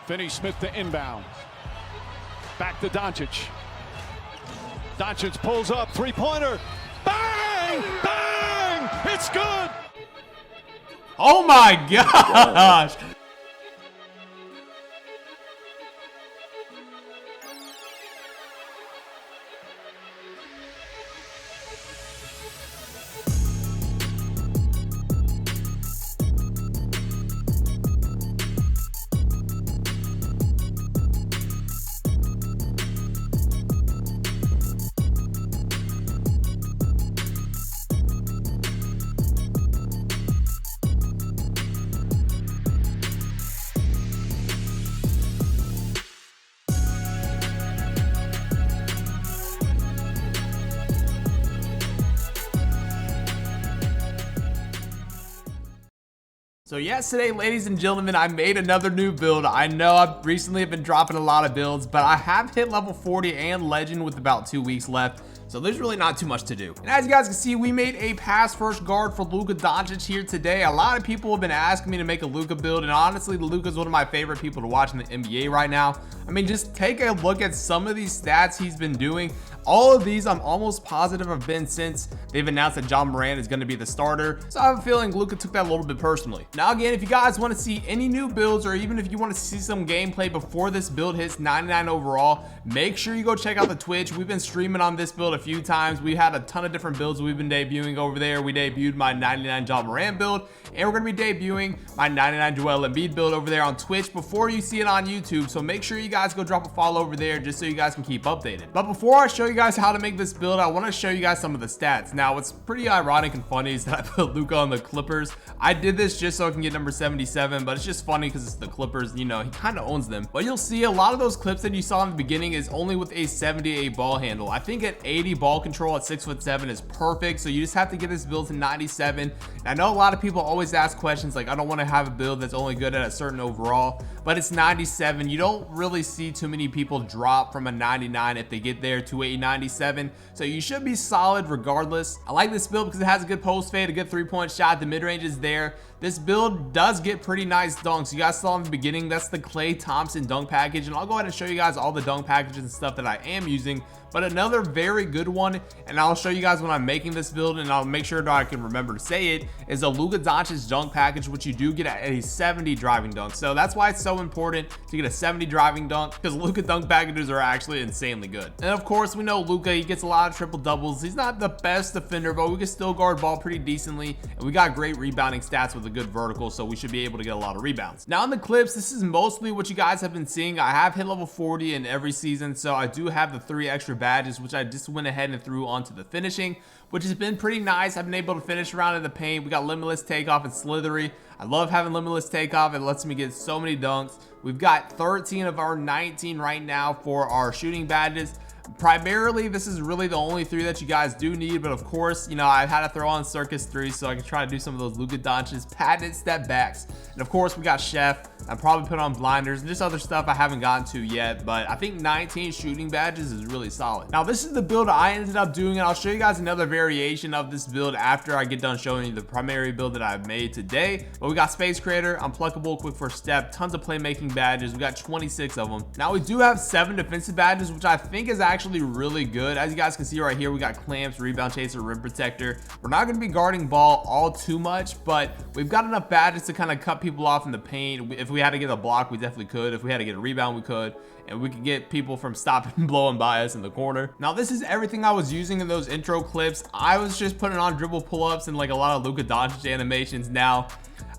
Finney-Smith to inbound. Back to Doncic. Doncic pulls up, three-pointer. Bang! Bang! It's good! Oh my gosh! So yesterday, ladies and gentlemen, I made another new build. I know I've recently been dropping a lot of builds, but I have hit level 40 and legend with about 2 weeks left. So there's really not too much to do. And as you guys can see, we made a pass first guard for Luka Doncic here today. A lot of people have been asking me to make a Luka build, and honestly, Luka's one of my favorite people to watch in the NBA right now. I mean, just take a look at some of these stats he's been doing. All of these, I'm almost positive have been since they've announced that John Morant is going to be the starter. So I have a feeling Luka took that a little bit personally. Now again, if you guys want to see any new builds, or even if you want to see some gameplay before this build hits 99 overall, make sure you go check out the Twitch. We've been streaming on this build a few times. We had a ton of different builds we've been debuting over there. We debuted my 99 John Morant build, and we're going to be debuting my 99 Joel Embiid build over there on Twitch before you see it on YouTube. So make sure you guys go drop a follow over there just so you guys can keep updated. But before I show you guys how to make this build, I want to show you guys some of the stats. Now, what's pretty ironic and funny is that I put Luka on the Clippers. I did this just so I can get number 77, but it's just funny because it's the Clippers, you know, he kind of owns them. But you'll see a lot of those clips that you saw in the beginning is only with a 78 ball handle. I think at 80 ball control at 6'7" is perfect. So you just have to get this build to 97. And I know a lot of people always ask questions like, I don't want to have a build that's only good at a certain overall, but it's 97. You don't really see too many people drop from a 99 if they get there to a 97. So you should be solid regardless. I like this build because it has a good post fade, a good 3-point shot. The mid-range is there. This build does get pretty nice dunks. You guys saw in the beginning, that's the Klay Thompson dunk package, and I'll go ahead and show you guys all the dunk packages and stuff that I am using. But another very good one, and I'll show you guys when I'm making this build, and I'll make sure that I can remember to say it, is a Luka Doncic dunk package, which you do get at a 70 driving dunk. So that's why it's so important to get a 70 driving dunk, because Luka dunk packages are actually insanely good. And of course, we know Luka, he gets a lot of triple doubles. He's not the best defender, but we can still guard ball pretty decently, and we got great rebounding stats with a good vertical, so we should be able to get a lot of rebounds. Now in the clips, this is mostly what you guys have been seeing. I have hit level 40 in every season, so I do have the 3 extra badges, which I just went ahead and threw onto the finishing, which has been pretty nice. I've been able to finish around in the paint. We got limitless takeoff and slithery. I love having limitless takeoff. It lets me get so many dunks. We've got 13 of our 19 right now for our shooting badges. Primarily, this is really the only 3 that you guys do need, but of course, you know, I've had to throw on Circus 3 so I can try to do some of those Luka Doncic patented step backs. And of course, we got Chef. I probably put on blinders and just other stuff I haven't gotten to yet, but I think 19 shooting badges is really solid. Now, this is the build I ended up doing, and I'll show you guys another variation of this build after I get done showing you the primary build that I've made today. But we got Space Creator, Unpluckable, Quick First Step, tons of playmaking badges. We got 26 of them. Now, we do have 7 defensive badges, which I think is actually really good. As you guys can see right here, we got Clamps, Rebound Chaser, Rim Protector. We're not going to be guarding ball all too much, but we've got enough badges to kind of cut people off in the paint. If we had to get a block, we definitely could. If we had to get a rebound, we could. And we could get people from stopping and blowing by us in the corner. Now, this is everything I was using in those intro clips. I was just putting on dribble pull-ups and like a lot of Luka Doncic animations. Now,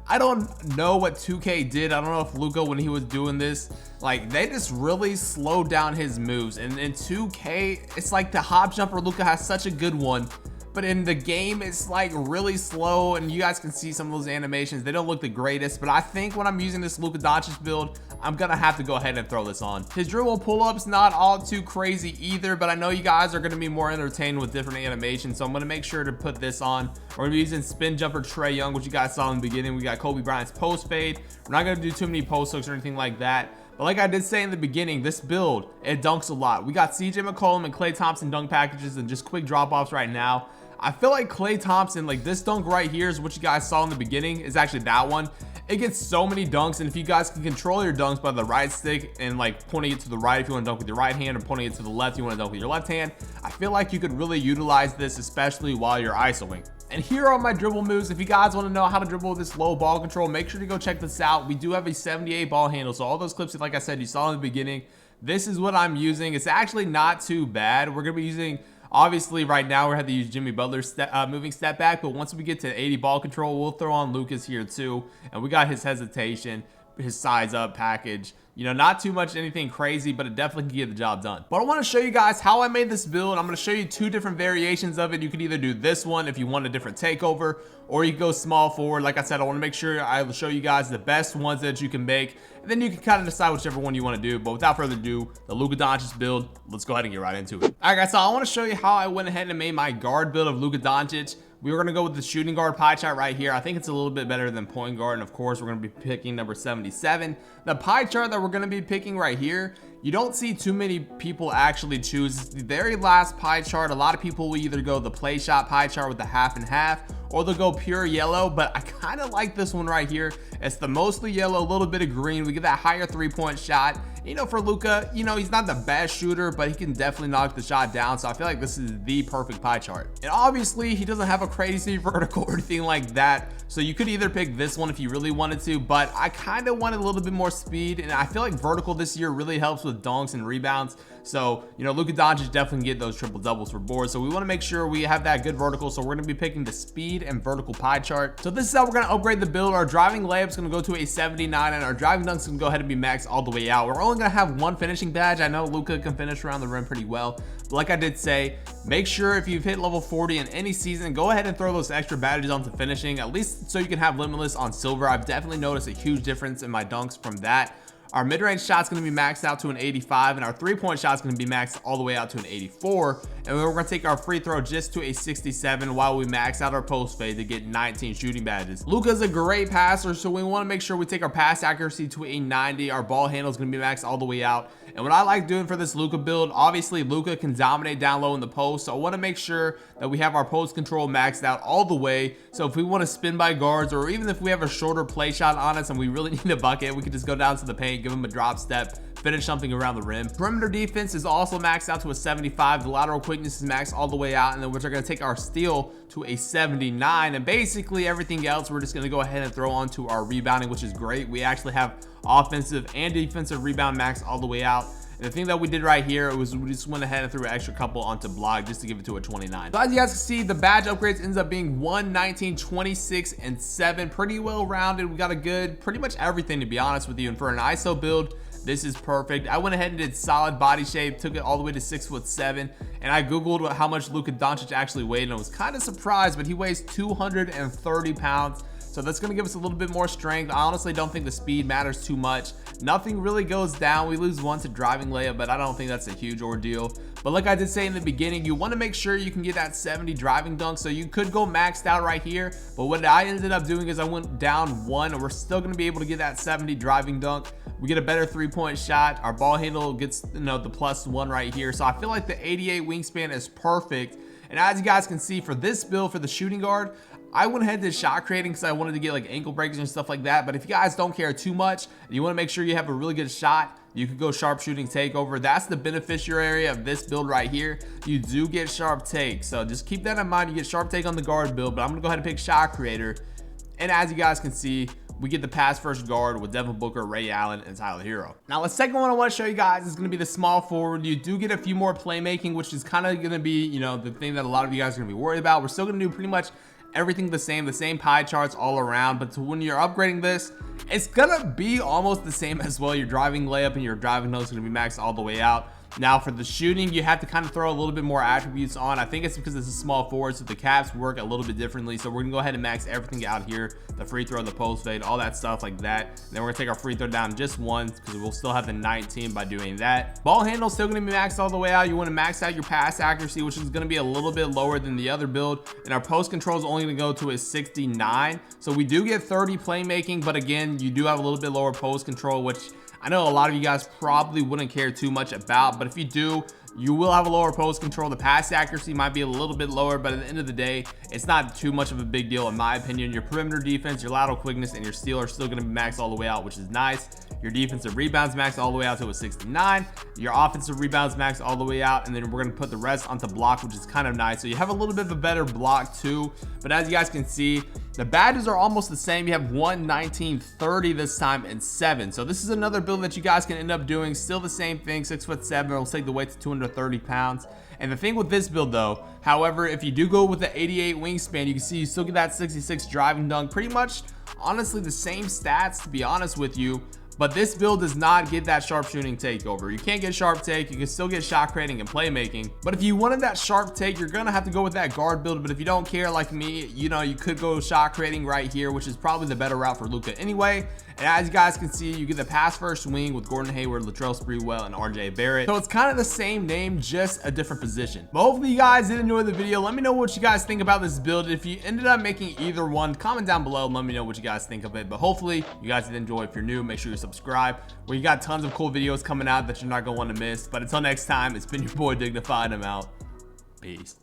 I don't know what 2K did. I don't know if Luka, when he was doing this, like, they just really slowed down his moves. And in 2K, it's like the hop jumper Luka has such a good one, but in the game it's like really slow, and you guys can see some of those animations. They don't look the greatest, but I think when I'm using this Luka Doncic build, I'm gonna have to go ahead and throw this on. His dribble pull-ups not all too crazy either, but I know you guys are gonna be more entertained with different animations, so I'm gonna make sure to put this on. We're gonna be using spin jumper Trae Young, which you guys saw in the beginning. We got Kobe Bryant's post fade. We're not gonna do too many post hooks or anything like that. But like I did say in the beginning, this build, it dunks a lot. We got CJ McCollum and Klay Thompson dunk packages and just quick drop-offs right now. I feel like Klay Thompson, like this dunk right here is what you guys saw in the beginning, is actually that one. it gets so many dunks. And if you guys can control your dunks by the right stick and like pointing it to the right if you want to dunk with your right hand, or pointing it to the left if you want to dunk with your left hand, I feel like you could really utilize this, especially while you're isoing. And here are my dribble moves. If you guys want to know how to dribble with this low ball control, make sure to go check this out. We do have a 78 ball handle, so all those clips, like I said, you saw in the beginning, this is what I'm using. It's actually not too bad. We're gonna be using, obviously right now we have to use Jimmy Butler's moving step back, but once we get to 80 ball control, we'll throw on Luka's here too. And we got his hesitation, his size up package. You know, not too much anything crazy, but it definitely can get the job done. But I want to show you guys how I made this build. I'm going to show you two different variations of it. You can either do this one if you want a different takeover, or you can go small forward. Like I said, I want to make sure I will show you guys the best ones that you can make, and then you can kind of decide whichever one you want to do. But without further ado, the Luka Doncic build, let's go ahead and get right into it. All right guys, so I want to show you how I went ahead and made my guard build of Luka Doncic. We were going to go with the shooting guard pie chart right here. I think it's a little bit better than point guard. And of course, we're going to be picking number 77. The pie chart that we're going to be picking right here, you don't see too many people actually choose. It's the very last pie chart. A lot of people will either go the play shot pie chart with the half and half, or they'll go pure yellow, but I kind of like this one right here. It's the mostly yellow, a little bit of green. We get that higher 3-point shot. You know, for Luka, you know, he's not the best shooter, but he can definitely knock the shot down. So I feel like this is the perfect pie chart. And obviously he doesn't have a crazy vertical or anything like that. So you could either pick this one if you really wanted to, but I kind of wanted a little bit more speed. And I feel like vertical this year really helps with dunks and rebounds. So, you know, Luka Doncic definitely can get those triple doubles for boards. So we want to make sure we have that good vertical. So we're going to be picking the speed and vertical pie chart. So this is how we're going to upgrade the build. Our driving layup is going to go to a 79, and our driving dunks can go ahead and be maxed all the way out. We're only going to have one finishing badge. I know Luka can finish around the rim pretty well, but like I did say, make sure if you've hit level 40 in any season, go ahead and throw those extra badges onto finishing, at least so you can have limitless on silver. I've definitely noticed a huge difference in my dunks from that. Our mid-range shot's going to be maxed out to an 85, and our 3-point shot's going to be maxed all the way out to an 84. And we're going to take our free throw just to a 67 while we max out our post fade to get 19 shooting badges. Luka's a great passer, so we want to make sure we take our pass accuracy to a 90. Our ball handle is going to be maxed all the way out. And what I like doing for this Luka build, obviously Luka can dominate down low in the post, so I want to make sure that we have our post control maxed out all the way. So if we want to spin by guards, or even if we have a shorter play shot on us and we really need a bucket, we can just go down to the paint, give him a drop step, finish something around the rim. Perimeter defense is also maxed out to a 75. The lateral quickness is maxed all the way out, and then we're going to take our steal to a 79. And basically everything else we're just going to go ahead and throw onto our rebounding, which is great. We actually have offensive and defensive rebound max all the way out. And the thing that we did right here was we just went ahead and threw an extra couple onto block just to give it to a 29. So as you guys can see, the badge upgrades ends up being 1, 19, 26, and 7. Pretty well rounded. We got a good, pretty much everything, to be honest with you. And for an ISO build, this is perfect. I went ahead and did solid body shape, took it all the way to 6'7", and I googled how much Luka Doncic actually weighed, and I was kind of surprised, but he weighs 230 pounds. So that's going to give us a little bit more strength. I honestly don't think the speed matters too much. Nothing really goes down. We lose one to driving layup, but I don't think that's a huge ordeal. But like I did say in the beginning, you want to make sure you can get that 70 driving dunk. So you could go maxed out right here, but what I ended up doing is I went down 1, and we're still going to be able to get that 70 driving dunk. We get a better 3-point shot. Our ball handle gets, you know, the +1 right here. So I feel like the 88 wingspan is perfect. And as you guys can see, for this build, for the shooting guard, I went ahead and did shot creating because I wanted to get like ankle breakers and stuff like that. But if you guys don't care too much and you want to make sure you have a really good shot, you could go sharpshooting takeover. That's the beneficiary of this build right here. You do get sharp take, so just keep that in mind. You get sharp take on the guard build, but I'm gonna go ahead and pick shot creator. And as you guys can see, we get the pass first guard with Devin Booker, Ray Allen, and Tyler Hero. Now the second one I want to show you guys is going to be the small forward. You do get a few more playmaking, which is kind of going to be, you know, the thing that a lot of you guys are going to be worried about. We're still going to do pretty much everything the same pie charts all around, but when you're upgrading this, it's gonna be almost the same as well. Your driving layup and your driving nose is gonna be maxed all the way out. Now for the shooting, you have to kind of throw a little bit more attributes on. I think it's because it's a small forward, so the caps work a little bit differently. So we're gonna go ahead and max everything out here, the free throw, the post fade, all that stuff like that. And then we're gonna take our free throw down just 1 because we'll still have the 19 by doing that. Ball handle still gonna be maxed all the way out. You want to max out your pass accuracy, which is gonna be a little bit lower than the other build. And our post control is only gonna go to a 69. So we do get 30 playmaking, but again, you do have a little bit lower post control, which I know a lot of you guys probably wouldn't care too much about, but if you do, You will have a lower post control. The pass accuracy might be a little bit lower, but at the end of the day, it's not too much of a big deal in my opinion. Your perimeter defense, your lateral quickness, and your steal are still going to be maxed all the way out, which is nice. Your defensive rebounds maxed all the way out to a 69. Your offensive rebounds maxed all the way out, and then we're going to put the rest onto block, which is kind of nice. So you have a little bit of a better block too, but as you guys can see, the badges are almost the same. You have 1, 19, 30 this time, and 7. So this is another build that you guys can end up doing. Still the same thing, 6'7". It'll take the weight to 230 pounds. And the thing with this build though, however, if you do go with the 88 wingspan, you can see you still get that 66 driving dunk. Pretty much, honestly, the same stats, to be honest with you. But this build does not get that sharpshooting takeover. You can't get sharp take. You can still get shot creating and playmaking. But if you wanted that sharp take, you're gonna have to go with that guard build. But if you don't care like me, you know, you could go shot creating right here, which is probably the better route for Luka anyway. And as you guys can see, you get the pass first wing with Gordon Hayward, Latrell Sprewell, and RJ Barrett. So it's kind of the same name, just a different position. But hopefully you guys did enjoy the video. Let me know what you guys think about this build. If you ended up making either one, comment down below and let me know what you guys think of it. But hopefully you guys did enjoy. If you're new, make sure you subscribe. We got tons of cool videos coming out that you're not gonna want to miss. But until next time, it's been your boy Dignified. I'm out. Peace.